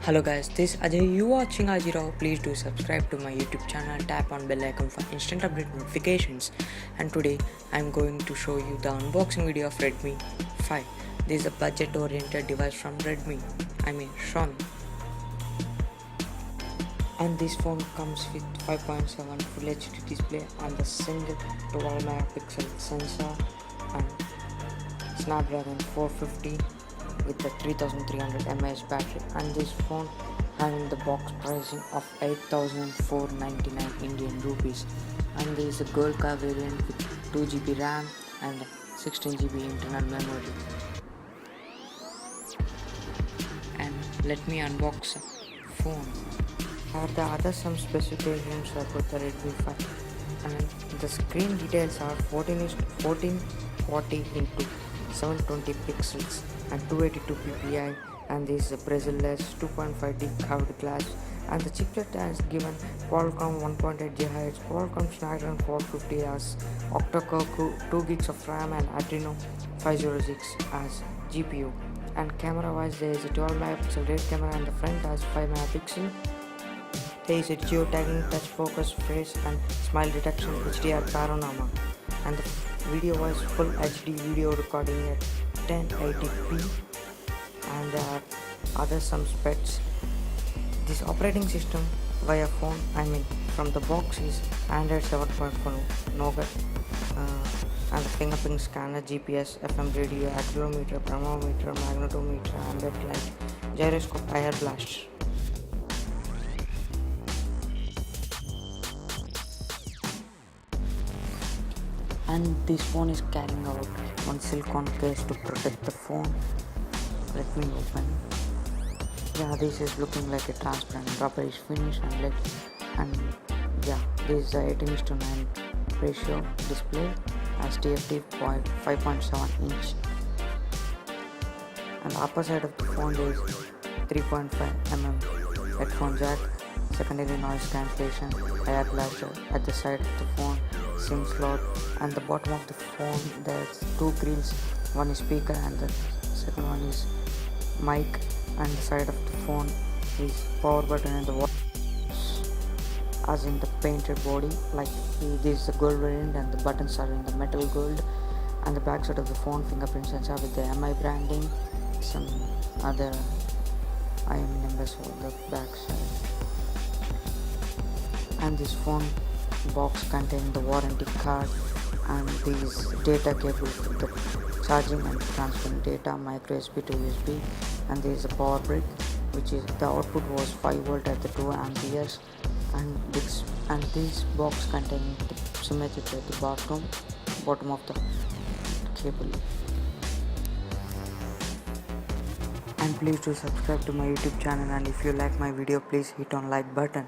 Hello guys, this is Ajay. You watching Ajiro. Please do subscribe to my YouTube channel. Tap on bell icon for instant update notifications. And today I'm going to show you the unboxing video of Redmi 5. This is a budget-oriented device from Redmi. Soami. And this phone comes with 5.7 Full HD display and a single 12 megapixel sensor and Snapdragon 450 with the 3300 mAh battery, and this phone having the box pricing of 8,499 Indian rupees, and there is a gold car variant with 2GB RAM and 16GB internal memory. And let me unbox the phone. The other some specifications about the Redmi 5, and the screen details are 1440 into 720 pixels and 282 ppi, and this is a bezel-less 2.5D curved glass, and the chipset has given Qualcomm 1.8 GHz, Qualcomm Snapdragon 450 as octa-core 2GB of RAM and Adreno 506 as GPU. And camera wise, there is a 12 megapixel rear camera and the front has 5 megapixel. There is a geo-tagging, touch focus, face and smile detection, HDR panorama, and the video was full HD video recording at 1080p, and there are other some specs. This operating system via phone, from the box, is Android 7.4 Nougat, and the fingerprint scanner, GPS, FM radio, accelerometer, thermometer, magnetometer, ambient light, gyroscope, air blast. And this phone is carrying out one silicone case to protect the phone. Let me open. Yeah, this is looking like a transparent rubberish finish, this is a 18:9 ratio display as TFT 5.7 inch. And the upper side of the phone is 3.5 mm headphone jack, secondary noise cancellation, air blaster at the side of the phone, SIM slot, and the bottom of the phone there's two grills, one is speaker and the second one is mic, and the side of the phone is power button and the as in the painted body, like this is the gold variant and the buttons are in the metal gold, and the back side of the phone fingerprint sensor with the MI branding, some other IM numbers for the back side, and this phone box containing the warranty card and these data cables for the charging and transferring data, micro USB to USB, and there is a power brick which is the output was 5V at the 2 amperes, and this box containing the SIM at the bottom of the cable. And please do subscribe to my YouTube channel, and if you like my video, please hit on like button.